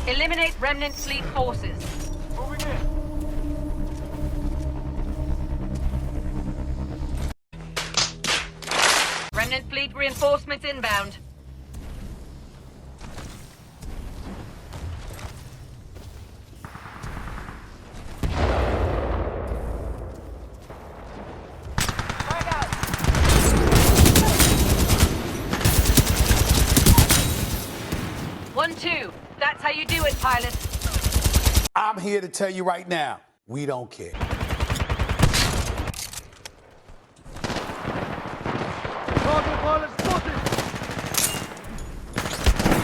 Eliminate remnant fleet forces. Moving in. Remnant fleet reinforcements inbound. Frag out. 1-2. That's how you do it, pilot. I'm here to tell you right now, we don't care. Target pilot spotted.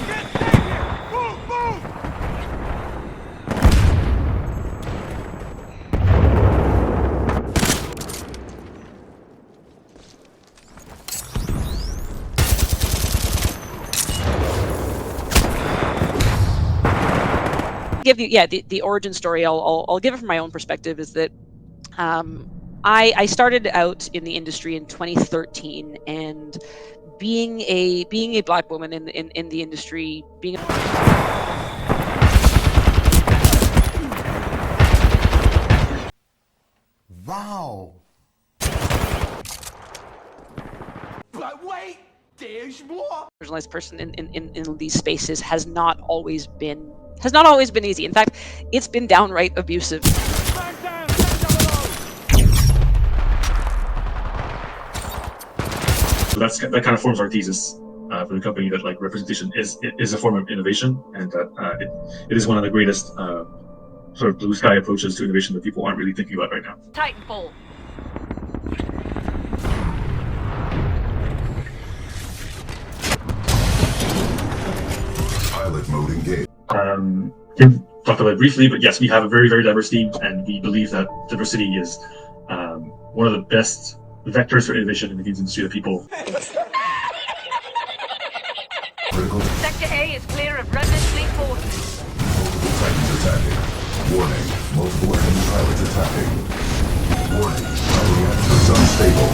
Get down here. Move, move. Give you the origin story. I'll give it from my own perspective. Is that I started out in the industry in 2013, and being a black woman in the industry, being Wow. But wait, there's more. marginalized person in these spaces has not always been easy. In fact, it's been downright abusive. Man down. So that kind of forms our thesis for the company, that like representation is a form of innovation, and that it is one of the greatest sort of blue sky approaches to innovation that people aren't really thinking about right now. Titanfall. Pilot mode engaged. Kim talked about it briefly, but yes, we have a very, very diverse team, and we believe that diversity is one of the best vectors for innovation in the games industry that people. Critical. Sector A is clear of remnant fleet forces. Multiple Titans attacking. Warning. Multiple enemy pilots attacking. Warning. Power reactors unstable.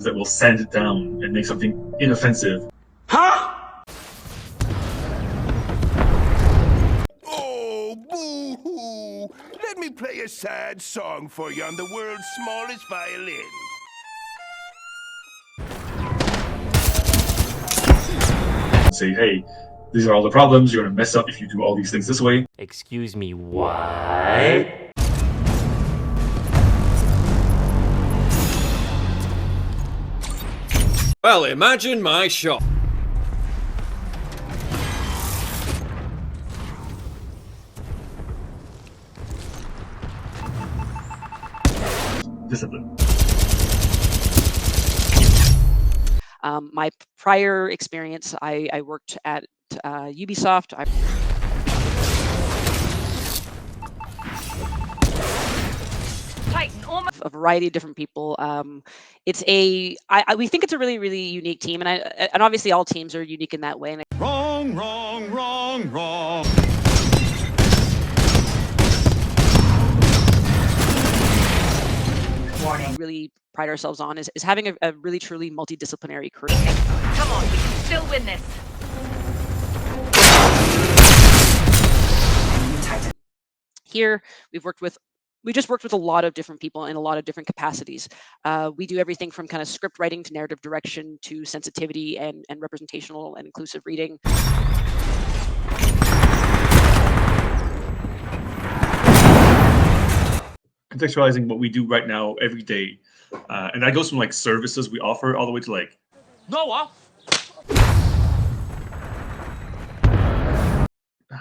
That will sand it down and make something inoffensive. Oh, boo-hoo! Let me play a sad song for you on the world's smallest violin. And say, hey, these are all the problems. You're going to mess up if you do all these things this way. Excuse me, what? Well, imagine my shock. Discipline. My prior experience, I worked at Ubisoft. Titan almost. A variety of different people. We think it's a really, really unique team, and obviously all teams are unique in that way. And Wrong, wrong, wrong, wrong. we really pride ourselves on is having a really, truly multidisciplinary crew. Come on, we can still win this. Here, we just worked with a lot of different people in a lot of different capacities. We do everything from kind of script writing to narrative direction to sensitivity and representational and inclusive reading. Contextualizing what we do right now every day, and that goes from like services we offer all the way to like Noah.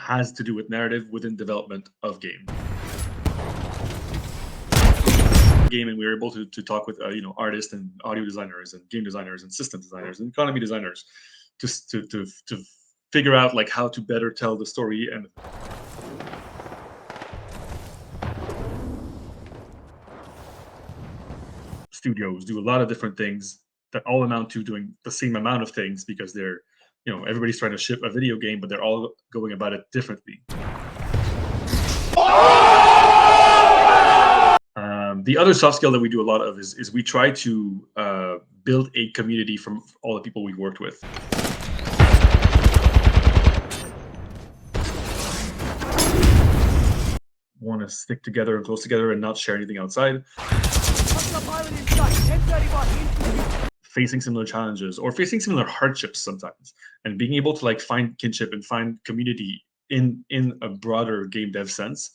has to do with narrative within development of game. And we were able to talk with artists and audio designers and game designers and system designers and economy designers just to figure out like how to better tell the story. And studios do a lot of different things that all amount to doing the same amount of things because they're, everybody's trying to ship a video game, but they're all going about it differently. The other soft skill that we do a lot of is we try to build a community from all the people we've worked with. Want to stick together and close together and not share anything outside. Facing similar challenges or facing similar hardships sometimes, and being able to like find kinship and find community in a broader game dev sense.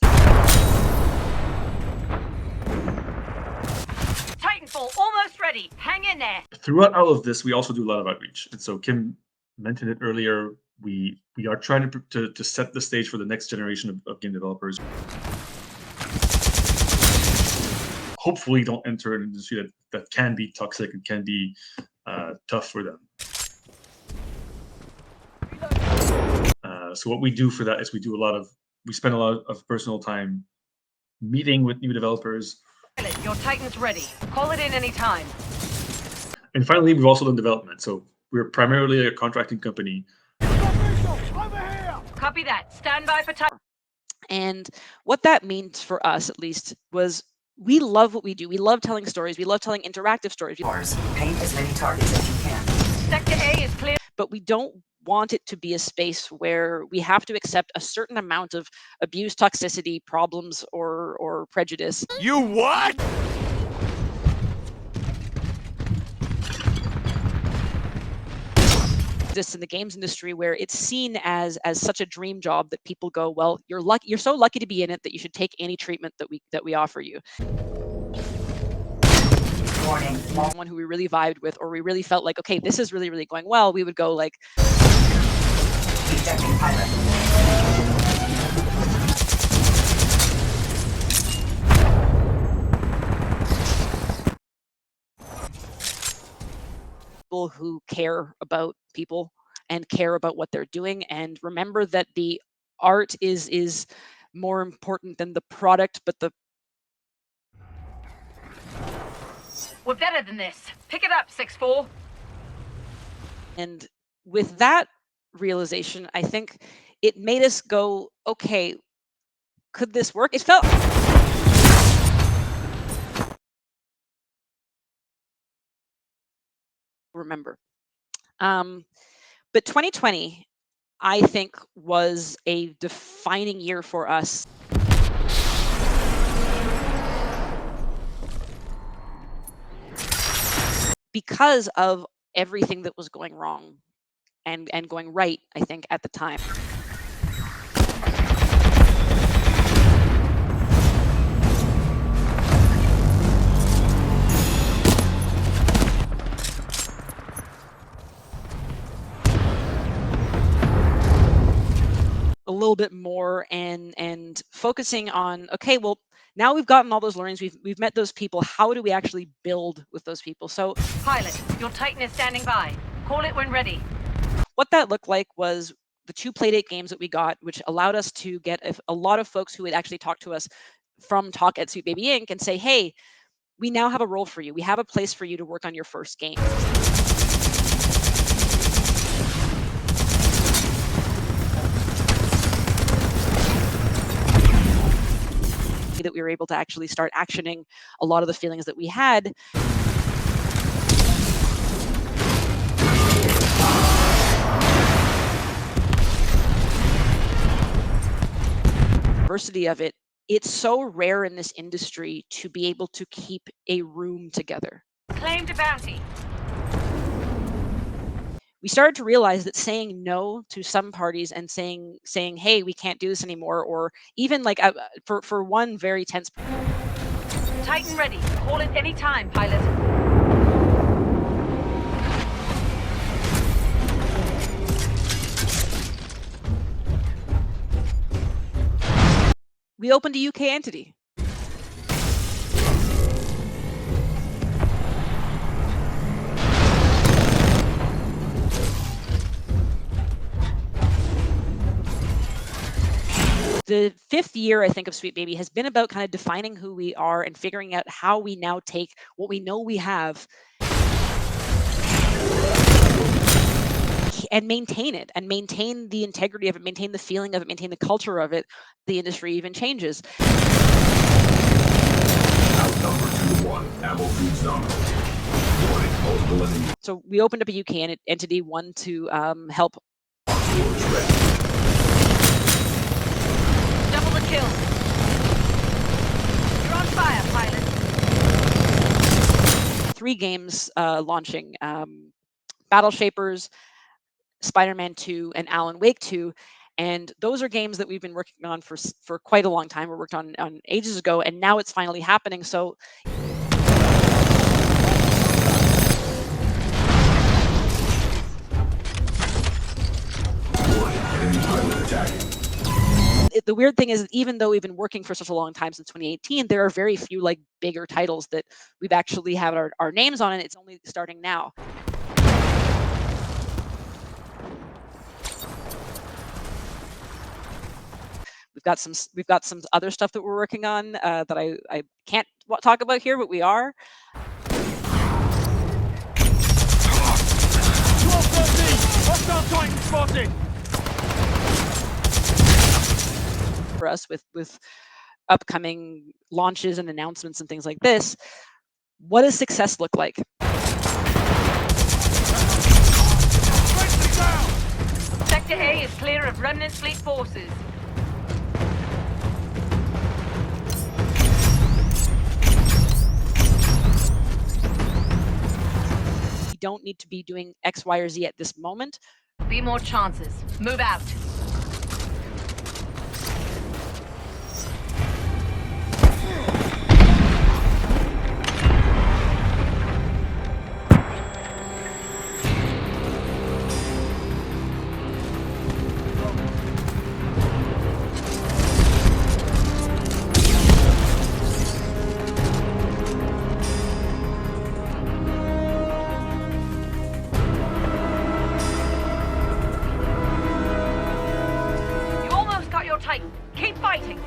Titanfall almost ready. Hang in there. Throughout all of this, we also do a lot of outreach, and so Kim mentioned it earlier. We are trying to set the stage for the next generation of game developers. Hopefully, don't enter an industry that can be toxic and can be tough for them. So what we do for that is we spend a lot of personal time meeting with new developers. Your Titan's ready. Call it in any time. And finally, we've also done development. So we're primarily a contracting company. Copy that. Stand by for Titan. And what that means for us, at least, was we love what we do. We love telling stories. We love telling interactive stories. Paint as many targets as you can. Sector A is clear. But we don't want it to be a space where we have to accept a certain amount of abuse, toxicity, problems, or prejudice. You what? This in the games industry where it's seen as such a dream job that people go, well, you're so lucky to be in it that you should take any treatment that we offer you. Warning. Someone who we really vibed with, or we really felt like, okay, this is really, really going well, we would go like, Detecting pilot. people who care about people and care about what they're doing, and remember that the art is more important than the product, but We're better than this. Pick it up, 6-4. And with that realization, I think it made us go, okay, could this work? It felt remember. But 2020, I think, was a defining year for us. Because of everything that was going wrong and going right, I think, at the time. A little bit more and focusing on, okay, well, now we've gotten all those learnings, we've met those people, how do we actually build with those people? So Pilot, your Titan is standing by. Call it when ready. what that looked like was the 2 Playdate games that we got, which allowed us to get a lot of folks who had actually talked to us from Talk at Sweet Baby Inc. and say, hey, we now have a role for you. We have a place for you to work on your first game. That we were able to actually start actioning a lot of the feelings that we had. Diversity of it, it's so rare in this industry to be able to keep a room together. Claimed a bounty. We started to realize that saying no to some parties and saying, hey, we can't do this anymore, or even like for one very tense. Titan ready. Call it any time, pilot. We opened a UK entity. The 5th year, I think, of Sweet Baby has been about kind of defining who we are and figuring out how we now take what we know we have and maintain it, and maintain the integrity of it, maintain the feeling of it, maintain the culture of it. The industry even changes. Outnumbered 2-1. Ammo feeds nominal. Warning, multiple enemies. So we opened up a UK entity, one to help. Swords ready. Double the kill. You're on fire, pilot. 3 games launching: Battle Shapers, Spider-Man 2, and Alan Wake 2. And those are games that we've been working on for quite a long time. We worked on ages ago, and now it's finally happening. So Warning, enemy pilot attacking. the weird thing is that even though we've been working for such a long time, since 2018, there are very few like bigger titles that we've actually had our names on, and it's only starting now. We've got some other stuff that we're working on that I can't talk about here, but we are. 1213! Hostile Titan spotted! For us with upcoming launches and announcements and things like this, what does success look like? Sector A is clear of Remnant Fleet forces. We don't need to be doing X, Y, or Z at this moment. Be more chances. Move out. You almost got your Titan. Keep fighting.